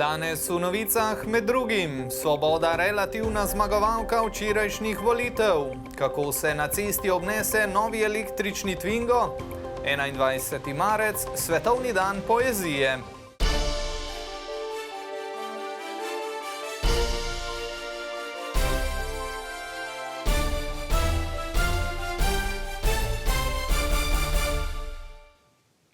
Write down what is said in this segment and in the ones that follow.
Danes v novicah med drugim Svoboda relativna zmagovalka včerajšnjih volitev, kako se na cesti obnese novi električni Twingo, 21. marec, svetovni dan poezije.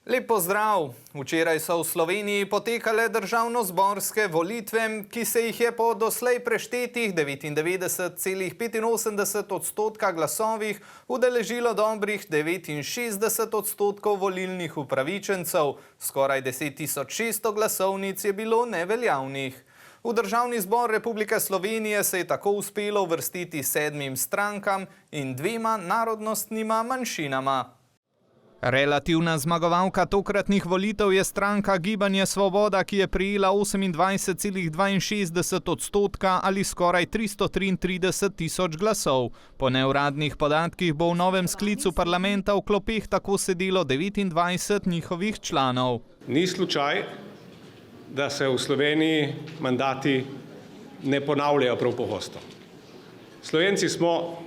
Lep pozdrav! Včeraj so v Sloveniji potekale državnozborske volitve, ki se jih je po doslej preštetih 99,85% glasovih udeležilo dobrih 69% volilnih upravičencev, skoraj 10.600 glasovnic je bilo neveljavnih. V Državni zbor Republike Slovenije se je tako uspelo uvrstiti 7 strankam in 2 narodnostnima manjšinama. Relativna zmagovalka tokratnih volitev je stranka Gibanje Svoboda, ki je prejela 28,62% ali skoraj 333 tisoč glasov. Po neuradnih podatkih bo v novem sklicu parlamenta v klopeh tako sedelo 29 njihovih članov. Ni slučaj, da se v Sloveniji mandati ne ponavljajo prav pogosto. Slovenci smo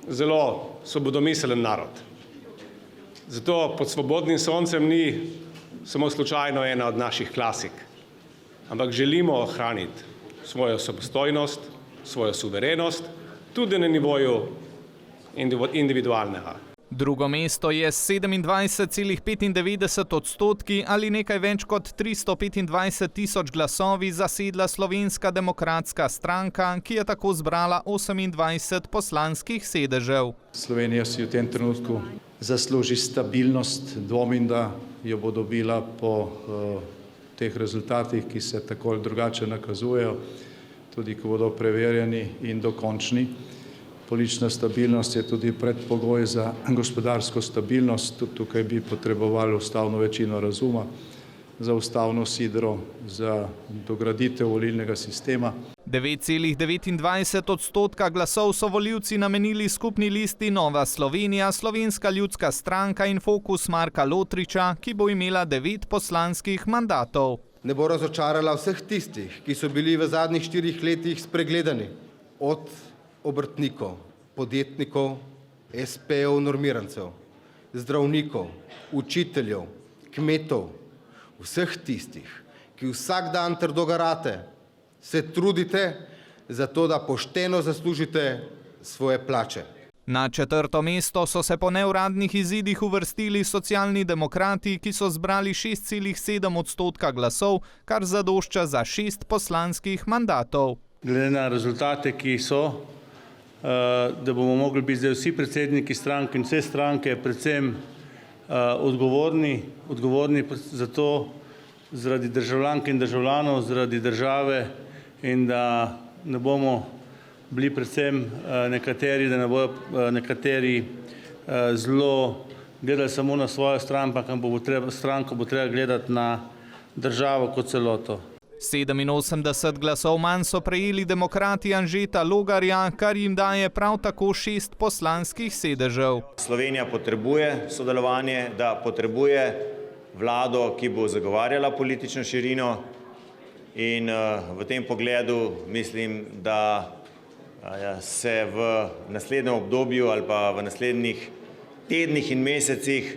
zelo svobodomiselen narod. Zato pod svobodnim soncem ni samo slučajno ena od naših klasik, ampak želimo ohraniti svojo samostojnost, svojo suverenost, tudi na nivoju individualnega. Drugo mesto je s 27,95% ali nekaj več kot 325 tisoč glasovi zasedla Slovenska demokratska stranka, ki je tako zbrala 28 poslanskih sedežev. Slovenija si v tem trenutku zasluži stabilnost, dvomim, da jo bo dobila po teh rezultatih, ki se tako ali drugače nakazujejo, tudi ko bodo preverjeni in dokončni. Politična stabilnost je tudi predpogoj za gospodarsko stabilnost. Tudi tukaj bi potrebovali ustavno večino razuma za ustavno sidro, za dograditev volilnega sistema. 9,29% glasov so volivci namenili skupni listi Nova Slovenija, Slovenska ljudska stranka in Fokus Marka Lotriča, ki bo imela 9 poslanskih mandatov. Ne bo razočarala vseh tistih, ki so bili v zadnjih 4 letih spregledani, od obrtnikov, podjetnikov, SP-jev, normirancev, zdravnikov, učiteljev, kmetov, vseh tistih, ki vsak dan trdo garate, se trudite za to, da pošteno zaslužite svoje plače. Na 4. mesto so se po neuradnih izidih uvrstili Socialni demokrati, ki so zbrali 6,7% glasov, kar zadošča za 6 poslanskih mandatov. Glede na rezultate, ki so, da bomo mogli biti zdaj vsi predsedniki strank in vse stranke predvsem odgovorni za to zaradi državljank in državljanov, zaradi države in da ne bomo bili predvsem nekateri, da ne bodo nekateri zelo gledali samo na svojo stranko, bo treba gledati na državo kot celoto. 87 glasov manj so prejeli demokrati Anžeta Logarja, kar jim daje prav tako 6 poslanskih sedežev. Slovenija potrebuje sodelovanje, da potrebuje vlado, ki bo zagovarjala politično širino in v tem pogledu mislim, da se v naslednjem obdobju ali pa v naslednjih tednih in mesecih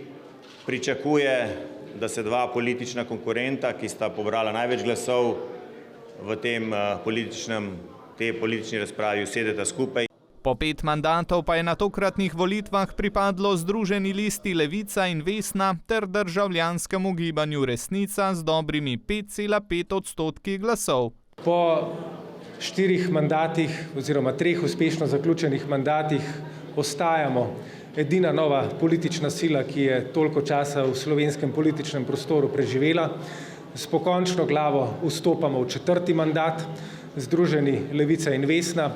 pričakuje, da se 2 politična konkurenta, ki sta pobrala največ glasov v tej politični razpravi, usedeta skupaj. Po 5 mandatov pa je na tokratnih volitvah pripadlo Združeni listi Levica in Vesna ter državljanskemu gibanju Resnica z dobrimi 5,5% glasov. Po 4 mandatih oziroma 3 uspešno zaključenih mandatih ostajamo edina nova politična sila, ki je toliko časa v slovenskem političnem prostoru preživela. S pokončno glavo vstopamo v 4. mandat, Združeni Levica in Vesna,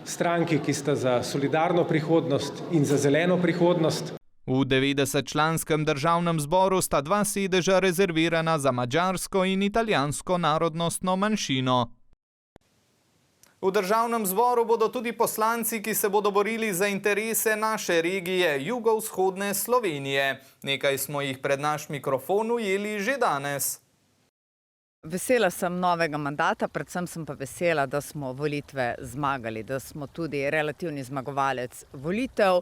stranki, ki sta za solidarno prihodnost in za zeleno prihodnost. V 90-članskem državnem zboru sta 2 sedeža rezervirana za madžarsko in italijansko narodnostno manjšino. V državnem zboru bodo tudi poslanci, ki se bodo borili za interese naše regije, jugovzhodne Slovenije. Nekaj smo jih pred naš mikrofon ujeli že danes. Vesela sem novega mandata, predvsem sem pa vesela, da smo volitve zmagali, da smo tudi relativni zmagovalec volitev.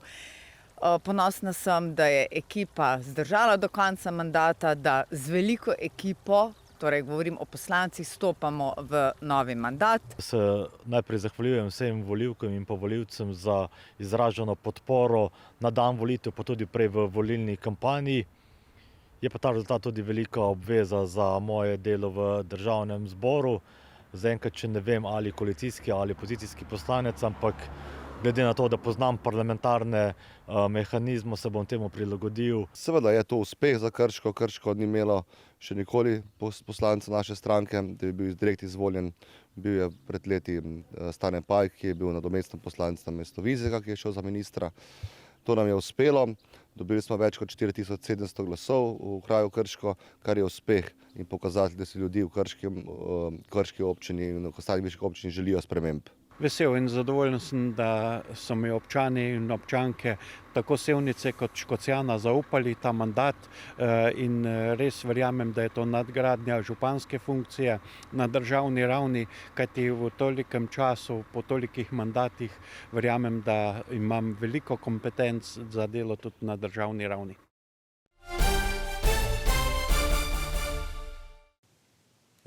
Ponosna sem, da je ekipa zdržala do konca mandata, da z veliko ekipo, torej govorim o poslancih, stopamo v novi mandat. Se najprej zahvaljujem vsem volivkam in pa volivcem za izraženo podporo na dan volitev, pa tudi prej v volilni kampanji. Je pa ta rezultat tudi velika obveza za moje delo v državnem zboru. Zaenkrat, če ne vem, ali koalicijski ali opozicijski poslanec, ampak glede na to, da poznam parlamentarne mehanizme, se bom temu prilagodil. Seveda je to uspeh za Krško. Krško ni imelo še nikoli poslanca naše stranke, da bi bil direkt izvoljen. Bil je pred leti Stane Pajk, ki je bil nadomestni poslanec namesto Vizjaka, ki je šel za ministra. To nam je uspelo. Dobili smo več kot 4700 glasov v kraju Krško, kar je uspeh in pokazatelj, da si ljudi v Krški občini in v ostalih višjih občin želijo sprememb. Vesel in zadovoljen sem, da so mi občani in občanke tako Sevnice kot Škocjana zaupali ta mandat in res verjamem, da je to nadgradnja županske funkcije na državni ravni, kajti v tolikem času, po tolikih mandatih, verjamem, da imam veliko kompetenc za delo tudi na državni ravni.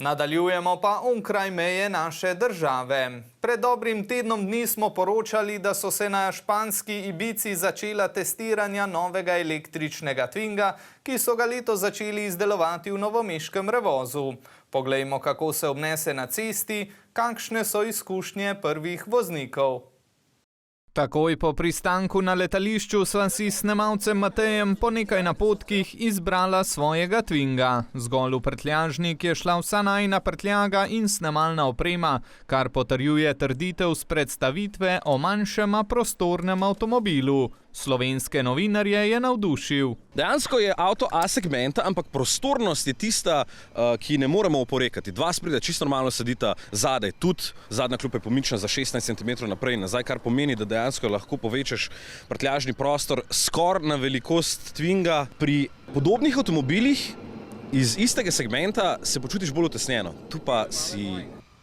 Nadaljujemo pa onkraj meje naše države. Pred dobrim tednom dni smo poročali, da so se na španski Ibici začela testiranja novega električnega Twinga, ki so ga letos začeli izdelovati v novomeškem Revozu. Poglejmo, kako se obnese na cesti, kakšne so izkušnje prvih voznikov. Takoj po pristanku na letališču sva si s snemalcem Matejem po nekaj napotkih izbrala svojega Twinga. Zgolj v prtljažnik je šla vsa najina prtljaga in snemalna oprema, kar potrjuje trditev s predstavitve o manjšem, a prostornem avtomobilu. Slovenske novinarje je navdušil. Dejansko je avto A segmenta, ampak prostornost je tista, ki ne moremo oporekati. Dva spredaj čisto normalno sedita zadaj, tudi zadnja klop je pomična za 16 cm naprej in nazaj, kar pomeni, da dejansko lahko povečaš prtljažni prostor skoraj na velikost Twinga. Pri podobnih avtomobilih iz istega segmenta se počutiš bolj utesnjeno. Tu pa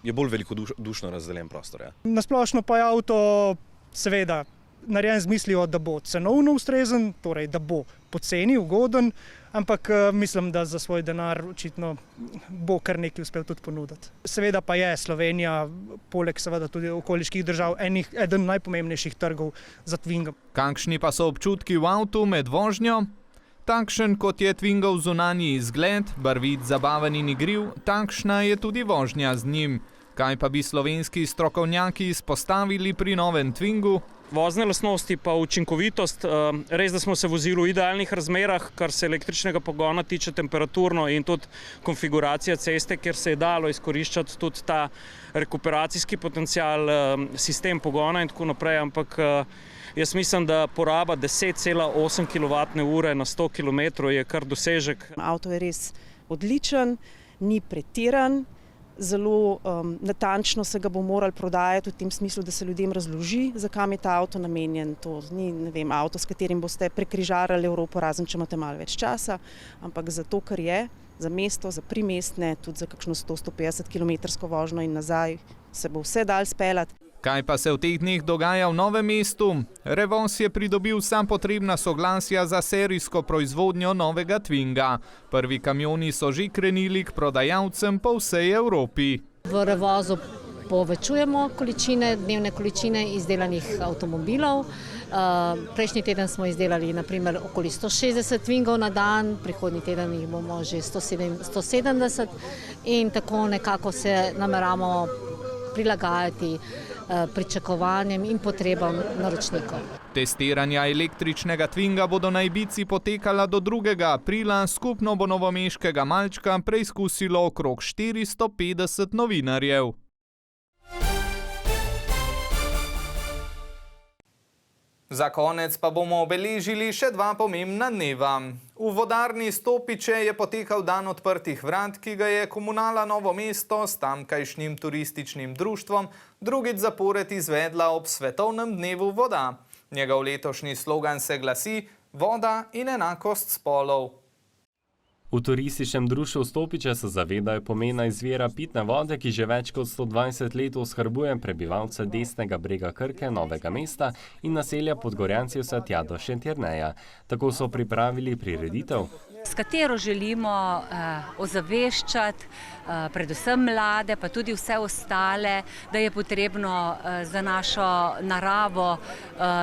je bolj velikodušno razdeljen prostor. Ja. Nasplošno pa je avto seveda narejen z mislijo, da bo cenovno ustrezen, torej da bo poceni, ugoden, ampak mislim, da za svoj denar očitno bo kar nekaj uspel tudi ponuditi. Seveda pa je Slovenija, poleg seveda tudi okoliških držav, eden najpomembnejših trgov za Twinga. Kakšni pa so občutki v avtu med vožnjo? Takšen, kot je Twingov zunanji izgled, barvit, zabaven in igriv, takšna je tudi vožnja z njim. Kaj pa bi slovenski strokovnjaki izpostavili pri novem Twingu? Vozne lastnosti pa učinkovitost. Res, da smo se vozili v idealnih razmerah, kar se električnega pogona tiče temperaturno in tudi konfiguracija ceste, kjer se je dalo izkoriščati tudi ta rekuperacijski potencial, sistem pogona in tako naprej, ampak jaz mislim, da poraba 10,8 kWh na 100 km je kar dosežek. Avto je res odličen, ni pretiran. Zelo natančno se ga bo morali prodajati v tem smislu, da se ljudem razloži, zakam je ta avto namenjen. To ni, ne vem, avto, s katerim boste prekrižarali Evropo, razen če imate malo več časa, ampak zato, ker je za mesto, za primestne, tudi za kakšno 100-150 km vožnjo in nazaj, se bo vse dal speljati. Kaj pa se v teh dneh dogaja v Novem mestu? Revoz je pridobil vsa potrebna soglasja za serijsko proizvodnjo novega Twinga. Prvi kamioni so že krenili k prodajalcem po vsej Evropi. V Revozu povečujemo dnevne količine izdelanih avtomobilov. Prejšnji teden smo izdelali naprimer okoli 160 Twingov na dan, prihodnji teden jih bomo že 170 in tako nekako se nameravamo prilagajati pričakovanjem in potrebam naročnikov. Testiranja električnega Twinga bodo na Ibici potekala do 2. aprila, skupno bo novomeškega malčka preizkusilo okrog 450 novinarjev. Za konec pa bomo obeležili še dva pomembna dneva. V vodarni Stopiče je potekal dan odprtih vrat, ki ga je Komunala Novo mesto s tamkajšnjim turističnim društvom drugič zapored izvedla ob svetovnem dnevu voda. Njegov letošnji slogan se glasi: voda in enakost spolov. V turističnem društvu Stopiče se zavedajo pomena izvira pitne vode, ki že več kot 120 let oskrbuje prebivalce desnega brega Krke, Novega mesta in naselja Podgorjanci vse tja do Šentjerneja. Tako so pripravili prireditev, s katero želimo ozaveščati predvsem mlade, pa tudi vse ostale, da je potrebno za našo naravo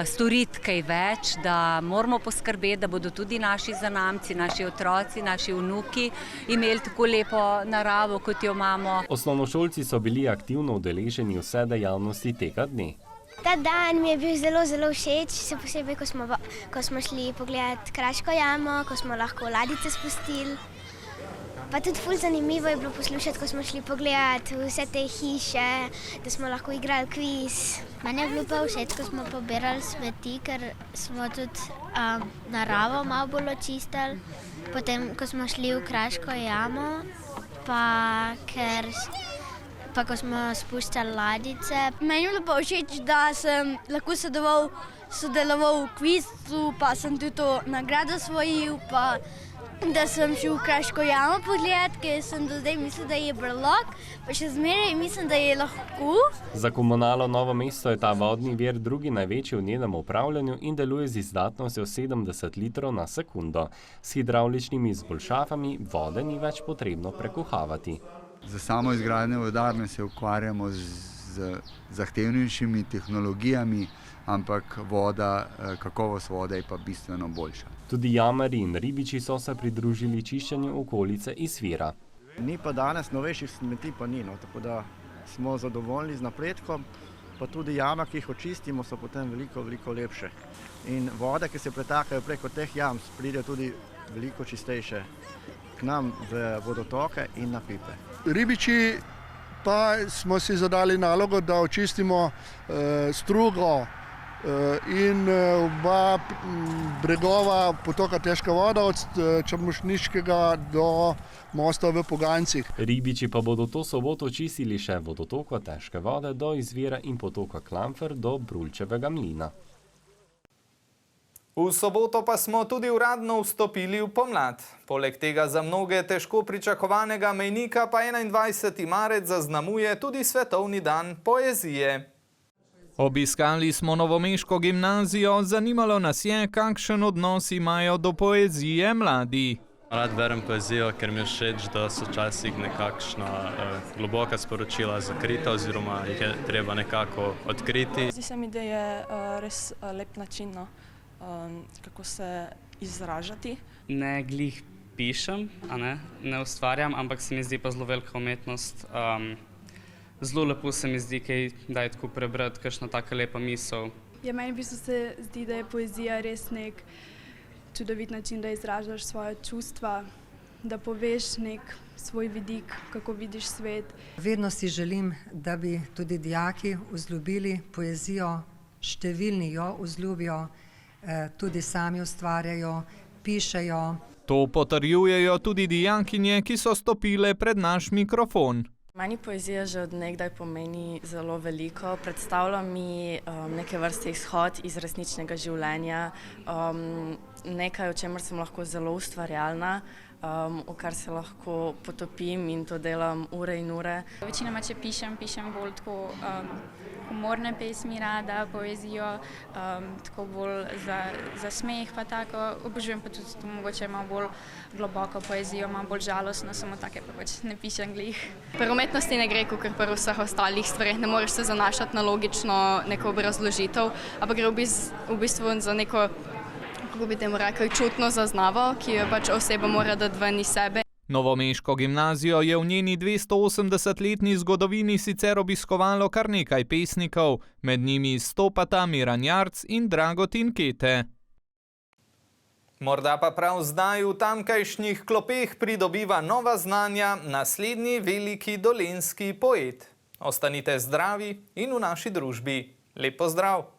storiti kaj več, da moramo poskrbeti, da bodo tudi naši zanamci, naši otroci, naši vnuki imeli tako lepo naravo, kot jo imamo. Osnovnošolci so bili aktivno udeleženi vse dejavnosti tega dne. Ta dan mi je bil zelo, zelo všeč, še posebej, ko smo šli pogledati Kraško jamo, ko smo lahko ladjice spustili. Pa tudi ful zanimivo je bilo poslušati, ko smo šli pogledati vse te hiše, da smo lahko igrali kviz. Meni je bilo pa všeč, ko smo pobirali smeti, ker smo tudi naravo malo bolj očistili. Potem, ko smo šli v Kraško jamo, pa ko smo spuščali ladjice. Meni je bilo pa všeč, da sem lahko sodeloval v kvizu, pa sem tudi to nagrado osvojil, pa da sem šel v Kraško jamo pogledati, ker sem do zdaj mislil, da je brlog, pa še zmeraj mislim, da je lahko. Za komunalo Novo mesto je ta vodni vir drugi največji v njenem upravljanju in deluje z izdatnostjo 70 litrov na sekundo. S hidravličnimi izboljšavami vode ni več potrebno prekuhavati. Za samo izgradnjo vodarne se ukvarjamo z zahtevnejšimi tehnologijami, ampak kakovost vode je pa bistveno boljša. Tudi jamarji in ribiči so se pridružili čiščenju okolice iz vira. Ni pa danes novejših smeti, pa ni, tako da smo zadovoljni z napredkom, pa tudi jama, ki jih očistimo, so potem veliko, veliko lepše. In vode, ki se pretakajo preko teh jam, pridejo tudi veliko čistejše k nam v vodotoke in na pipe. Ribiči pa smo si zadali nalogo, da očistimo strugo in oba bregova potoka Težka voda od Črnošniškega do mosta v Pogancih. Ribiči pa bodo to soboto čistili še vodotoka Težke vode do izvira in potoka Klamfer do Brulčevega mlina. V soboto pa smo tudi uradno vstopili v pomlad. Poleg tega za mnoge težko pričakovanega mejnika pa 21. marec zaznamuje tudi Svetovni dan poezije. Obiskali smo novomeško gimnazijo, zanimalo nas je, kakšen odnos imajo do poezije mladi. Rad berem poezijo, ker mi je všeč, da so včasih nekakšna globoka sporočila zakrita oziroma jih je treba nekako odkriti. Zdi se mi, da je res lep način, kako se izražati. Ne glih pišem, ne ustvarjam, ampak se mi zdi pa zelo velika umetnost. Zelo lepo se mi zdi, kaj daj tako prebrati, kakšna taka lepa misel. Ja, meni v bistvu se zdi, da je poezija res nek čudovit način, da izražaš svoje čustva, da poveš nek svoj vidik, kako vidiš svet. Vedno si želim, da bi tudi dijaki vzljubili poezijo, številni jo vzljubijo, tudi sami ustvarjajo, pišejo. To potrjujejo tudi dijakinje, ki so stopile pred naš mikrofon. Meni poezija že od nekdaj pomeni zelo veliko. Predstavlja mi neke vrste izhod iz resničnega življenja, nekaj, o čemer sem lahko zelo ustvarjalna, v kar se lahko potopim in to delam ure in ure. Večinoma, če pišem bolj tako humorne pesmi rada, poezijo, tako bolj za smeh pa tako. Obožujem pa tudi mogoče malo bolj globoko poezijo, malo bolj žalostno, samo take pa pač ne pišem glih. Pri umetnosti ne gre, kakor pri vseh ostalih stvareh, ne moreš se zanašati na logično neko obrazložitev, ampak gre v bistvu za neko, kako bi temu rekel, čutno zaznavo, ki jo pač oseba mora dati ven iz sebe. Novomeško gimnazijo je v njeni 280-letni zgodovini sicer obiskovalo kar nekaj pesnikov, med njimi izstopata Miran Jarc in Dragotin Kete. Morda pa prav zdaj v tamkajšnjih klopeh pridobiva nova znanja naslednji veliki dolenjski poet. Ostanite zdravi in v naši družbi. Lep pozdrav!